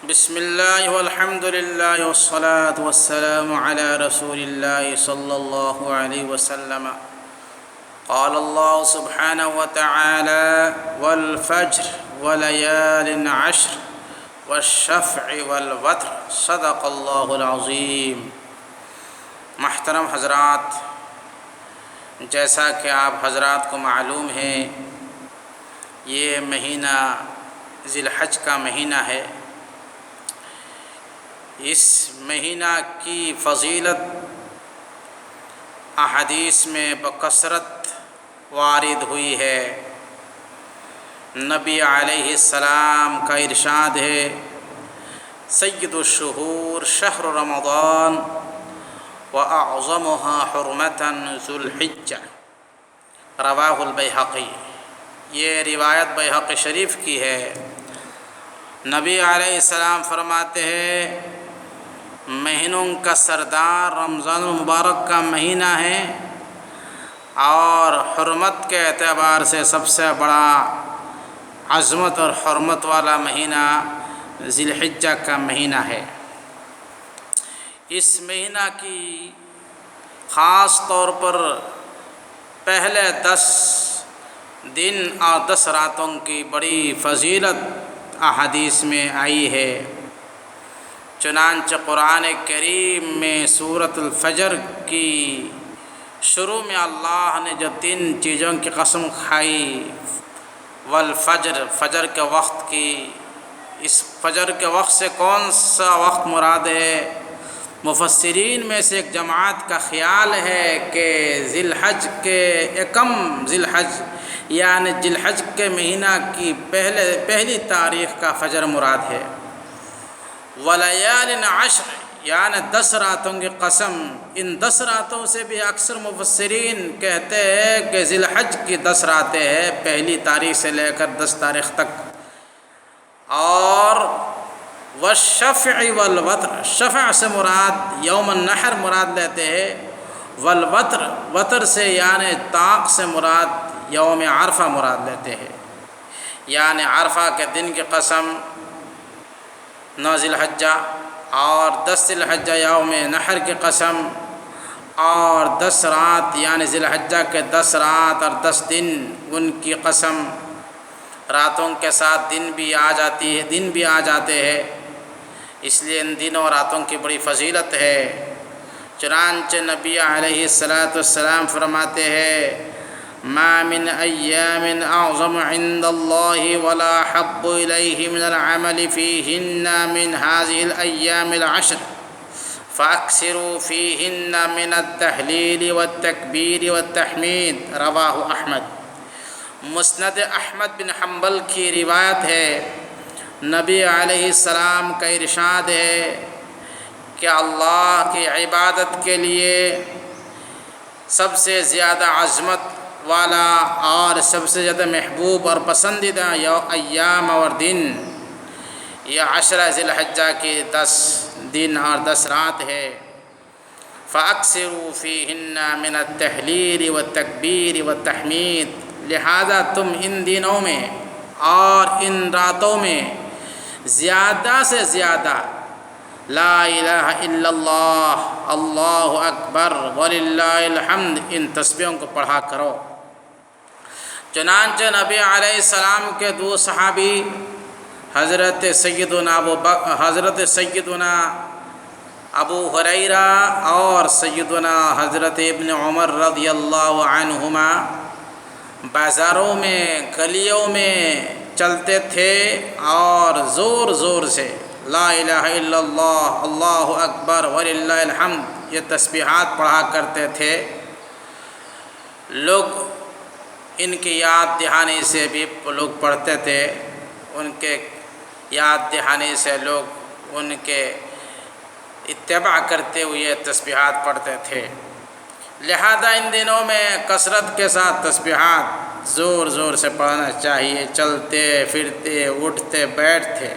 بسم اللہ والحمد للہ والصلاة والسلام علی رسول اللہ صلی اللہ علیہ وسلم قال اللہ سبحانہ وتعالی والفجر وليال عشر والشفع والوتر صدق اللہ العظیم۔ محترم حضرات، جیسا کہ آپ حضرات کو معلوم ہے، یہ مہینہ ذی الحج کا مہینہ ہے۔ اس مہینہ کی فضیلت احادیث میں بکثرت وارد ہوئی ہے۔ نبی علیہ السلام کا ارشاد ہے، سید الشہور شہر رمضان واعظمها حرمة ذو الحجہ، رواہ البیہقی۔ یہ روایت بیہقی شریف کی ہے۔ نبی علیہ السلام فرماتے ہیں، مہینوں کا سردار رمضان المبارک کا مہینہ ہے اور حرمت کے اعتبار سے سب سے بڑا عظمت اور حرمت والا مہینہ ذی الحجہ کا مہینہ ہے۔ اس مہینہ کی خاص طور پر پہلے 10 دن اور 10 راتوں کی بڑی فضیلت احادیث میں آئی ہے۔ چنانچہ قرآن کریم میں سورۃ الفجر کی شروع میں اللہ نے جو 3 چیزوں کی قسم کھائی، والفجر، فجر کے وقت کی، اس فجر کے وقت سے کون سا وقت مراد ہے؟ مفسرین میں سے ایک جماعت کا خیال ہے کہ ذی الحج کے یکم ذی الحج، یعنی ذی الحج کے مہینہ کی پہلی تاریخ کا فجر مراد ہے۔ ولیال عشر، یعنی 10 راتوں کی قسم۔ ان 10 راتوں سے بھی اکثر مفسرین کہتے ہیں کہ ذی الحج کی 10 راتیں ہیں، پہلی تاریخ سے لے کر 10 تاریخ تک۔ اور والشفع والوتر، شفع سے مراد یوم النحر مراد لیتے ہیں، والوتر، وتر سے یعنی طاق سے مراد یوم عرفہ مراد لیتے ہیں۔ یعنی عرفہ کے دن کی قسم 9 ذی الحجہ، اور 10 ذی الحجہ یوم نحر کی قسم، اور 10 رات یعنی ذی الحجہ کے 10 رات اور 10 دن ان کی قسم۔ راتوں کے ساتھ دن بھی آ جاتے ہیں، اس لیے ان دنوں راتوں کی بڑی فضیلت ہے۔ چنانچہ نبی علیہ السلام فرماتے ہیں، ما من ایام اعظم عند اللہ ولا احب الیہ من العمل فیہن من هذه الایام العشر فاکثروا فیہن من التہلیل والتکبیر والتحمید، رواہ احمد۔ مسند احمد بن حنبل کی روایت ہے، نبی علیہ السلام کا ارشاد ہے کہ اللہ کی عبادت کے لیے سب سے زیادہ عظمت والا اور سب سے زیادہ محبوب اور پسندیدہ ایام اور دن یہ 10 ذی الحجہ کی 10 دن اور 10 رات ہے۔ فَأَكْثِرُوا فِيهِنَّ مِنَ التَّهْلِيلِ وَالتَّكْبِيرِ وَالتَّحْمِيدِ، لہذا تم ان دنوں میں اور ان راتوں میں زیادہ سے زیادہ لا الہ الا اللہ، اللہ اکبر وللہ الحمد، ان تسبیحوں کو پڑھا کرو۔ چنانچہ نبی علیہ السلام کے 2 صحابی حضرت سیدنا ابو ہریرہ اور سیدنا حضرت ابن عمر رضی اللہ عنہما بازاروں میں، گلیوں میں چلتے تھے اور زور زور سے لا الہ الا اللہ، اللہ اکبر وللہ الحمد یہ تسبیحات پڑھا کرتے تھے۔ لوگ ان کی یاد دہانی سے بھی لوگ پڑھتے تھے، ان کے یاد دہانی سے لوگ ان کے اتباع کرتے ہوئے تسبیحات پڑھتے تھے۔ لہذا ان دنوں میں کثرت کے ساتھ تسبیحات زور زور سے پڑھنا چاہیے، چلتے پھرتے اٹھتے بیٹھتے۔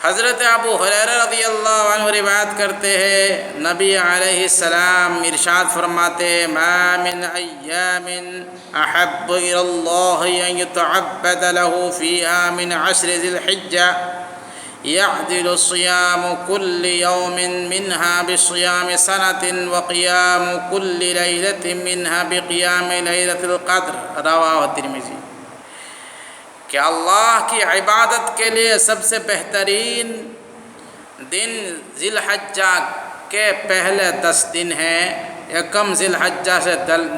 حضرت ابو ہریرہ رضی اللہ عنہ روایت کرتے ہیں، نبی علیہ السلام ارشاد فرماتے ہیں، ما من ایام احب الی اللہ ان یتعبد له فیہا من 10 ذی الحجہ يعدل صيام كل يوم منها بصيام سنة وقيام كل ليلة منها بقيام ليلة القدر رواه الترمذی۔ کہ اللہ کی عبادت کے لیے سب سے بہترین دن ذی الحجہ کے پہلے 10 دن ہیں، یکم ذی الحجہ سے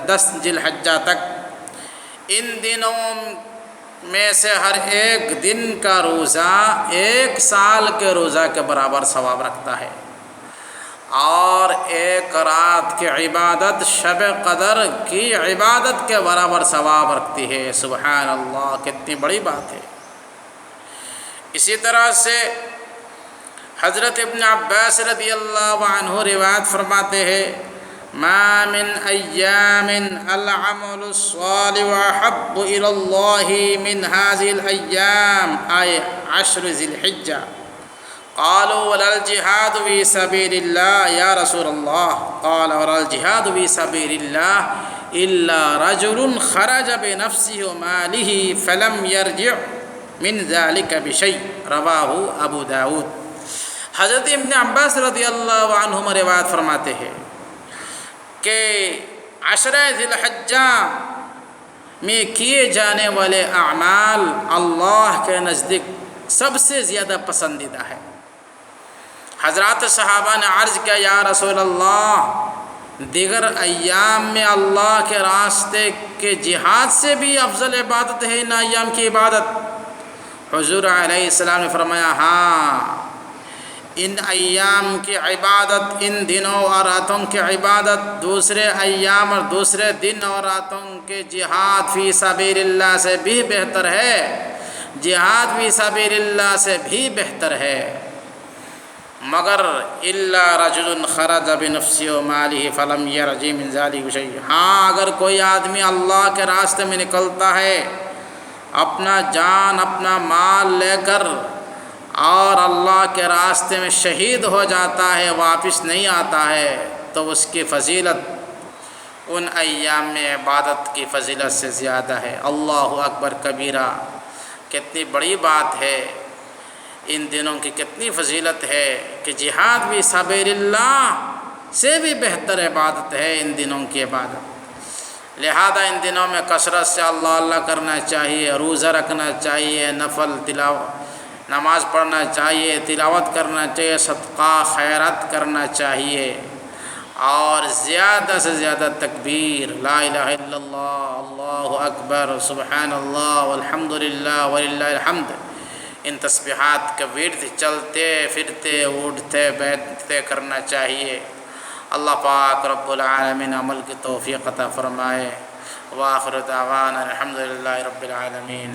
10 ذی الحجہ تک۔ ان دنوں میں سے ہر ایک دن کا روزہ 1 سال کے روزہ کے برابر ثواب رکھتا ہے، اور ایک رات کی عبادت شب قدر کی عبادت کے برابر ثواب رکھتی ہے۔ سبحان اللہ، کتنی بڑی بات ہے۔ اسی طرح سے حضرت ابن عباس رضی اللہ عنہ روایت فرماتے ہیں، ما من ایام العمل الصالح احب الى اللہ من هذه الايام اي 10 ذی الحجہ۔ قالوا ولا الجهاد في سبيل الله يا رسول الله؟ قال ولا الجهاد في سبيل الله إلا رجل خرج بنفسه وماله فلم يرجع من ذلك بشيء رواه ابو داود۔ حضرت ابن عباس رضی اللہ عنہما روایت فرماتے ہیں کہ 10 ذی الحجہ میں کیے جانے والے اعمال اللہ کے نزدیک سب سے زیادہ پسندیدہ ہے۔ حضرات صحابہ نے عرض کیا، یا رسول اللہ، دیگر ایام میں اللہ کے راستے کے جہاد سے بھی افضل عبادت ہے ان ایام کی عبادت؟ حضور علیہ السلام نے فرمایا، ہاں، ان ایام کی عبادت، ان دنوں اور راتوں کی عبادت دوسرے ایام اور دوسرے دن اور راتوں کے جہاد فی سبیل اللہ سے بھی بہتر ہے، جہاد فی سبیل اللہ سے بھی بہتر ہے، مگر الا رجل خرج بنفسه وماله فلم يرجع من ذلك شيء۔ ہاں، اگر کوئی آدمی اللہ کے راستے میں نکلتا ہے اپنا جان اپنا مال لے کر اور اللہ کے راستے میں شہید ہو جاتا ہے، واپس نہیں آتا ہے، تو اس کی فضیلت ان ایام میں عبادت کی فضیلت سے زیادہ ہے۔ اللہ اکبر کبیرہ، کتنی بڑی بات ہے، ان دنوں کی کتنی فضیلت ہے کہ جہاد بھی سبیل اللہ سے بھی بہتر عبادت ہے ان دنوں کی عبادت۔ لہذا ان دنوں میں کثرت سے اللہ اللہ کرنا چاہیے، روزہ رکھنا چاہیے، نفل نماز پڑھنا چاہیے، تلاوت کرنا چاہیے، صدقہ خیرات کرنا چاہیے، اور زیادہ سے زیادہ تکبیر، لا الہ الا اللہ، اللہ اکبر، سبحان اللہ، والحمد للہ وللہ الحمد، ان تسبیحات کا ورد چلتے پھرتے اٹھتے بیٹھتے کرنا چاہیے۔ اللہ پاک رب العالمین عمل کی توفیق عطا فرمائے۔ وآخر دعوانا الحمد للہ رب العالمین۔